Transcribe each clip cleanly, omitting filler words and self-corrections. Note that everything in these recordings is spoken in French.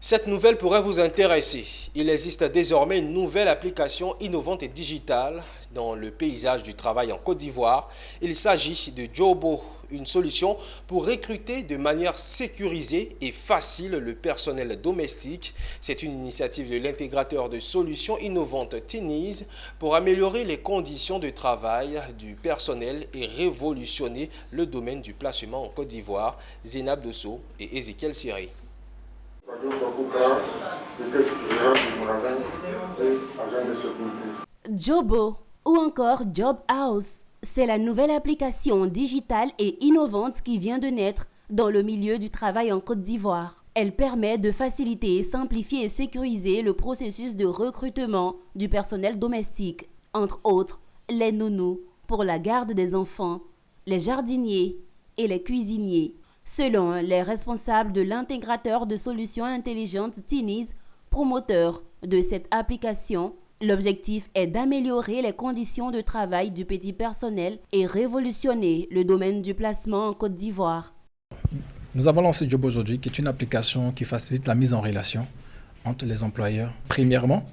Cette nouvelle pourrait vous intéresser. Il existe désormais une nouvelle application innovante et digitale dans le paysage du travail en Côte d'Ivoire. Il s'agit de Jobo, une solution pour recruter de manière sécurisée et facile le personnel domestique. C'est une initiative de l'intégrateur de solutions innovantes Tiniz pour améliorer les conditions de travail du personnel et révolutionner le domaine du placement en Côte d'Ivoire. Zénab Dosso et Ezekiel Siri. Jobo ou encore Job House, c'est la nouvelle application digitale et innovante qui vient de naître dans le milieu du travail en Côte d'Ivoire. Elle permet de faciliter, simplifier et sécuriser le processus de recrutement du personnel domestique, entre autres les nounous pour la garde des enfants, les jardiniers et les cuisiniers. Selon les responsables de l'intégrateur de solutions intelligentes Tiniz, promoteur de cette application, l'objectif est d'améliorer les conditions de travail du petit personnel et révolutionner le domaine du placement en Côte d'Ivoire. Nous avons lancé Job aujourd'hui, qui est une application qui facilite la mise en relation entre les employeurs. Premièrement,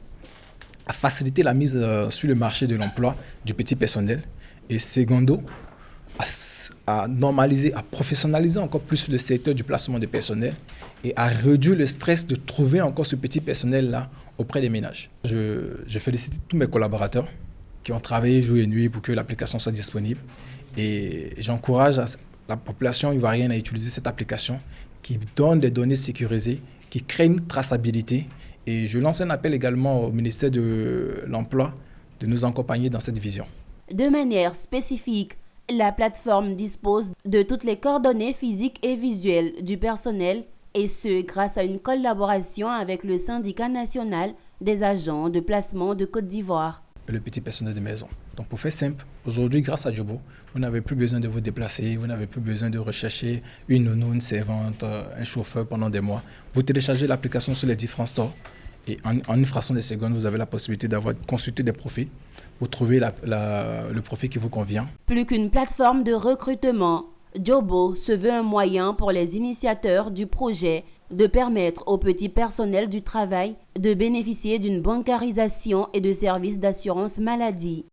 à faciliter la mise sur le marché de l'emploi du petit personnel. Et secondo, à normaliser, à professionnaliser encore plus le secteur du placement des personnels et à réduire le stress de trouver encore ce petit personnel-là auprès des ménages. Je félicite tous mes collaborateurs qui ont travaillé jour et nuit pour que l'application soit disponible et j'encourage la population ivoirienne à utiliser cette application qui donne des données sécurisées, qui crée une traçabilité et je lance un appel également au ministère de l'Emploi de nous accompagner dans cette vision. De manière spécifique, la plateforme dispose de toutes les coordonnées physiques et visuelles du personnel et ce, grâce à une collaboration avec le syndicat national des agents de placement de Côte d'Ivoire. Le petit personnel de maison. Donc pour faire simple, aujourd'hui grâce à Jobo, vous n'avez plus besoin de vous déplacer, vous n'avez plus besoin de rechercher une nounou, une servante, un chauffeur pendant des mois. Vous téléchargez l'application sur les différents stores et en une fraction de seconde, vous avez la possibilité d'avoir consulté des profils. Vous trouvez le profil qui vous convient. Plus qu'une plateforme de recrutement, Jobo se veut un moyen pour les initiateurs du projet de permettre au petit personnel du travail de bénéficier d'une bancarisation et de services d'assurance maladie.